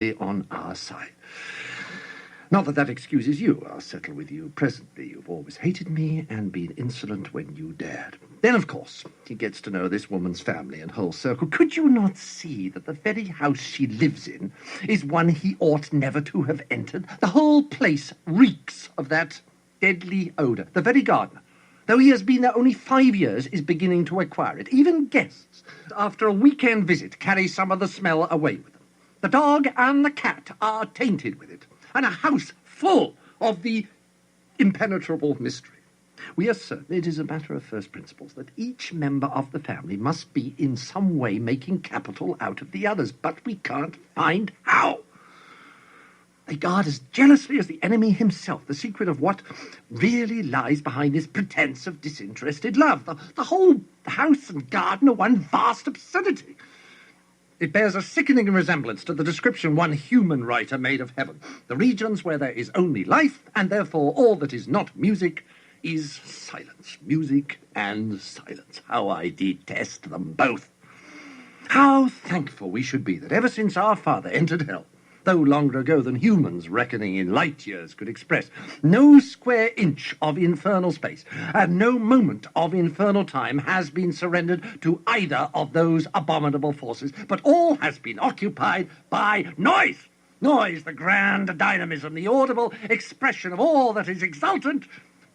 on our side. Not that that excuses you. I'll settle with you presently. You've always hated me and been insolent when you dared. Then, of course, he gets to know this woman's family and whole circle. Could you not see that the very house she lives in is one he ought never to have entered? The whole place reeks of that deadly odour. The very gardener, though he has been there only 5 years, is beginning to acquire it. Even guests, after a weekend visit, carry some of the smell away with them. The dog and the cat are tainted with it, and a house full of the impenetrable mystery. We are certain it is a matter of first principles that each member of the family must be in some way making capital out of the others, but we can't find how. They guard as jealously as the enemy himself the secret of what really lies behind this pretense of disinterested love. The whole house and garden are one vast absurdity. It bears a sickening resemblance to the description one human writer made of heaven. The regions where there is only life, and therefore all that is not music, is silence. Music and silence. How I detest them both. How thankful we should be that ever since our father entered hell, though longer ago than humans, reckoning in light years, could express, no square inch of infernal space and no moment of infernal time has been surrendered to either of those abominable forces, but all has been occupied by noise. Noise, the grand dynamism, the audible expression of all that is exultant,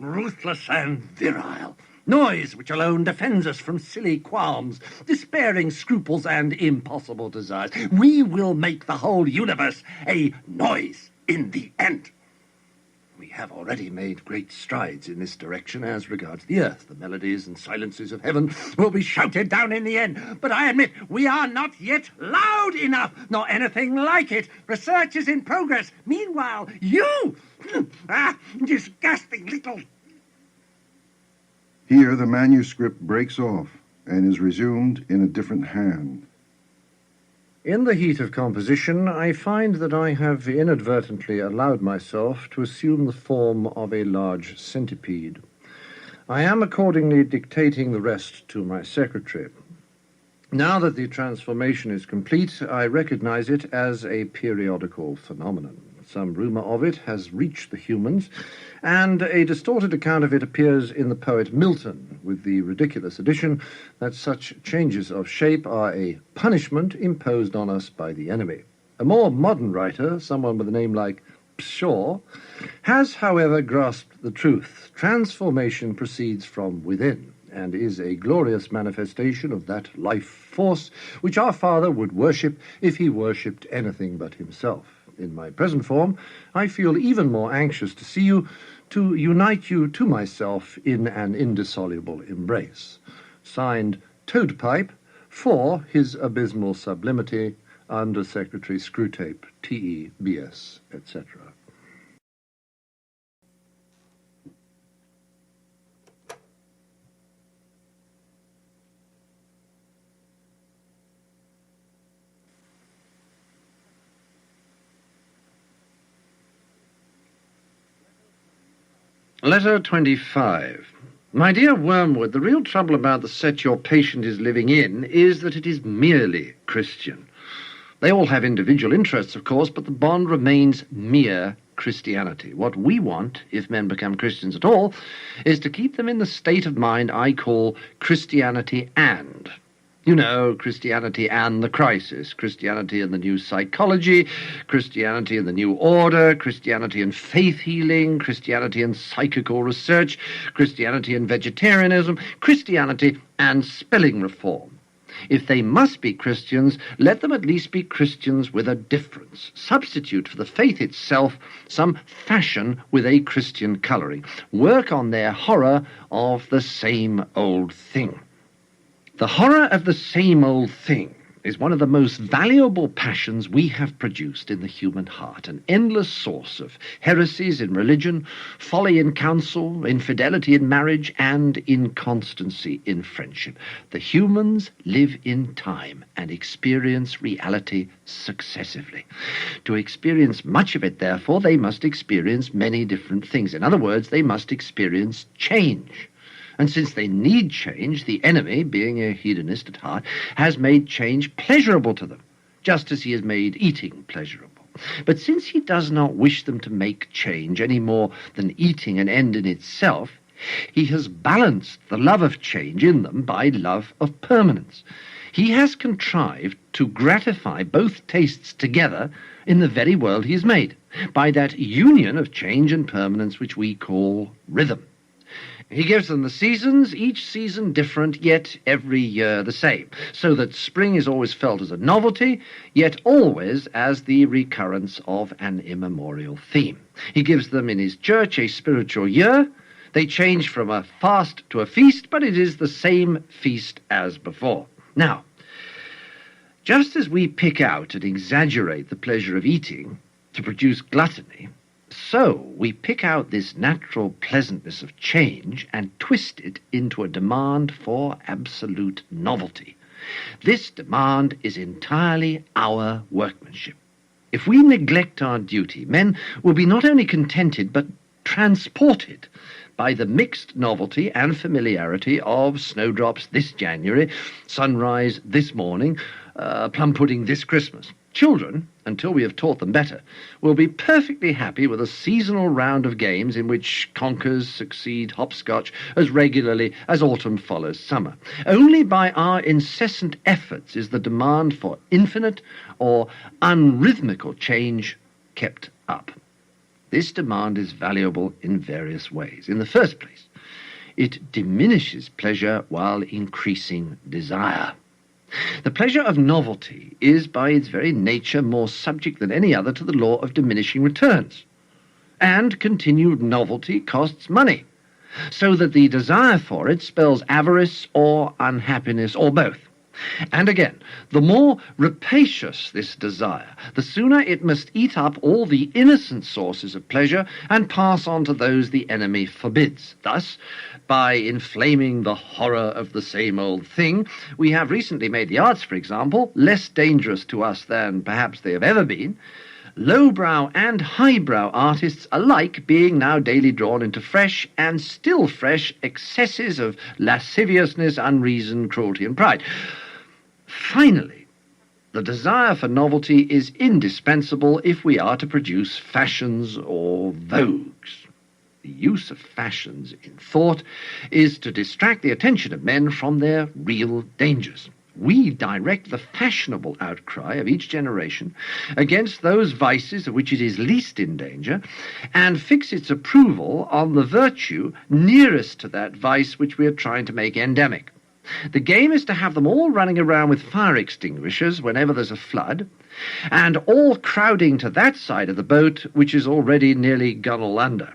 ruthless, and virile. Noise which alone defends us from silly qualms, despairing scruples, and impossible desires. We will make the whole universe a noise in the end. We have already made great strides in this direction as regards the earth. The melodies and silences of heaven will be shouted down in the end. But I admit we are not yet loud enough, nor anything like it. Research is in progress. Meanwhile, you, disgusting little... Here the manuscript breaks off and is resumed in a different hand. In the heat of composition, I find that I have inadvertently allowed myself to assume the form of a large centipede. I am accordingly dictating the rest to my secretary. Now that the transformation is complete, I recognize it as a periodical phenomenon. Some rumor of it has reached the humans, and a distorted account of it appears in the poet Milton, with the ridiculous addition that such changes of shape are a punishment imposed on us by the enemy. A more modern writer, someone with a name like Pshaw, has, however, grasped the truth. Transformation proceeds from within, and is a glorious manifestation of that life force which our father would worship if he worshipped anything but himself. In my present form, I feel even more anxious to see you, to unite you to myself in an indissoluble embrace. Signed, Toadpipe, for his abysmal sublimity, Under Secretary Screwtape, T.E.B.S., etc. Letter 25. My dear Wormwood, the real trouble about the set your patient is living in is that it is merely Christian. They all have individual interests, of course, but the bond remains mere Christianity. What we want, if men become Christians at all, is to keep them in the state of mind I call Christianity and. You know, Christianity and the crisis, Christianity and the new psychology, Christianity and the new order, Christianity and faith healing, Christianity and psychical research, Christianity and vegetarianism, Christianity and spelling reform. If they must be Christians, let them at least be Christians with a difference. Substitute for the faith itself some fashion with a Christian colouring. Work on their horror of the same old thing. The horror of the same old thing is one of the most valuable passions we have produced in the human heart, an endless source of heresies in religion, folly in counsel, infidelity in marriage, and inconstancy in friendship. The humans live in time and experience reality successively. To experience much of it, therefore, they must experience many different things. In other words, they must experience change. And since they need change, the enemy, being a hedonist at heart, has made change pleasurable to them, just as he has made eating pleasurable. But since he does not wish them to make change any more than eating an end in itself, he has balanced the love of change in them by love of permanence. He has contrived to gratify both tastes together in the very world he has made, by that union of change and permanence which we call rhythm. He gives them the seasons, each season different, yet every year the same, so that spring is always felt as a novelty, yet always as the recurrence of an immemorial theme. He gives them in his church a spiritual year. They change from a fast to a feast, but it is the same feast as before. Now, just as we pick out and exaggerate the pleasure of eating to produce gluttony, so we pick out this natural pleasantness of change and twist it into a demand for absolute novelty. This demand is entirely our workmanship. If we neglect our duty, men will be not only contented but transported by the mixed novelty and familiarity of snowdrops this January, sunrise this morning, plum pudding this Christmas. Children, until we have taught them better, will be perfectly happy with a seasonal round of games in which conkers succeed hopscotch as regularly as autumn follows summer. Only by our incessant efforts is the demand for infinite or unrhythmical change kept up. This demand is valuable in various ways. In the first place, it diminishes pleasure while increasing desire. The pleasure of novelty is by its very nature more subject than any other to the law of diminishing returns. And continued novelty costs money, so that the desire for it spells avarice or unhappiness or both. And again, the more rapacious this desire, the sooner it must eat up all the innocent sources of pleasure and pass on to those the enemy forbids. Thus, by inflaming the horror of the same old thing, we have recently made the arts, for example, less dangerous to us than perhaps they have ever been, lowbrow and highbrow artists alike being now daily drawn into fresh and still fresh excesses of lasciviousness, unreason, cruelty, and pride. Finally, the desire for novelty is indispensable if we are to produce fashions or vogues. The use of fashions in thought is to distract the attention of men from their real dangers. We direct the fashionable outcry of each generation against those vices of which it is least in danger, and fix its approval on the virtue nearest to that vice which we are trying to make endemic. The game is to have them all running around with fire extinguishers whenever there's a flood, and all crowding to that side of the boat which is already nearly gunwale under.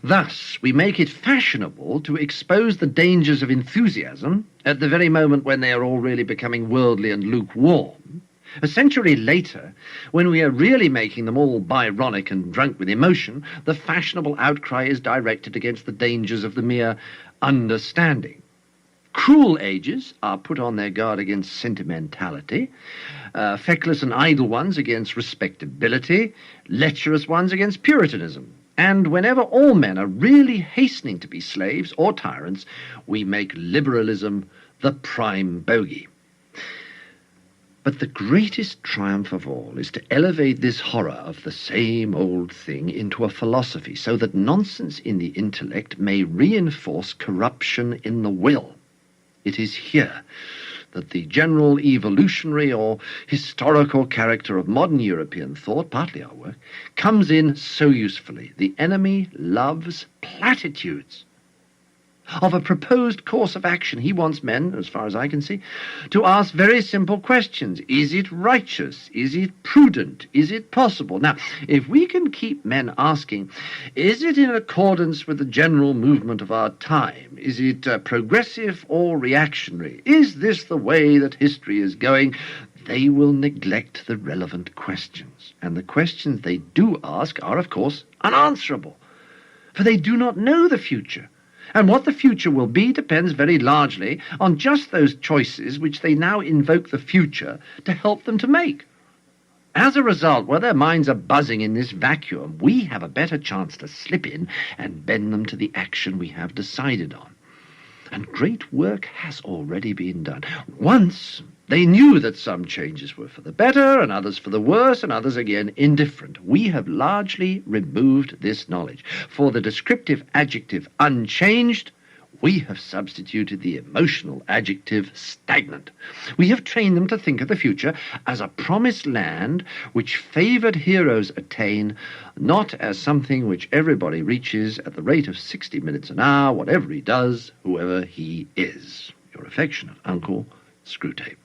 Thus, we make it fashionable to expose the dangers of enthusiasm at the very moment when they are all really becoming worldly and lukewarm. A century later, when we are really making them all Byronic and drunk with emotion, the fashionable outcry is directed against the dangers of the mere understanding. Cruel ages are put on their guard against sentimentality, feckless and idle ones against respectability, lecherous ones against puritanism. And whenever all men are really hastening to be slaves or tyrants, we make liberalism the prime bogey. But the greatest triumph of all is to elevate this horror of the same old thing into a philosophy, so that nonsense in the intellect may reinforce corruption in the will. It is here that the general evolutionary or historical character of modern European thought, partly our work, comes in so usefully. The enemy loves platitudes. Of a proposed course of action, he wants men, as far as I can see, to ask very simple questions. Is it righteous? Is it prudent? Is it possible? Now, if we can keep men asking, is it in accordance with the general movement of our time? Is it progressive or reactionary? Is this the way that history is going? They will neglect the relevant questions. And the questions they do ask are, of course, unanswerable, for they do not know the future. And what the future will be depends very largely on just those choices which they now invoke the future to help them to make. As a result, where their minds are buzzing in this vacuum, we have a better chance to slip in and bend them to the action we have decided on. And great work has already been done. Once, They knew that some changes were for the better, and others for the worse, and others again indifferent. We have largely removed this knowledge. For the descriptive adjective unchanged, we have substituted the emotional adjective stagnant. We have trained them to think of the future as a promised land which favoured heroes attain, not as something which everybody reaches at the rate of 60 minutes an hour, whatever he does, whoever he is. Your affectionate uncle, Screwtape.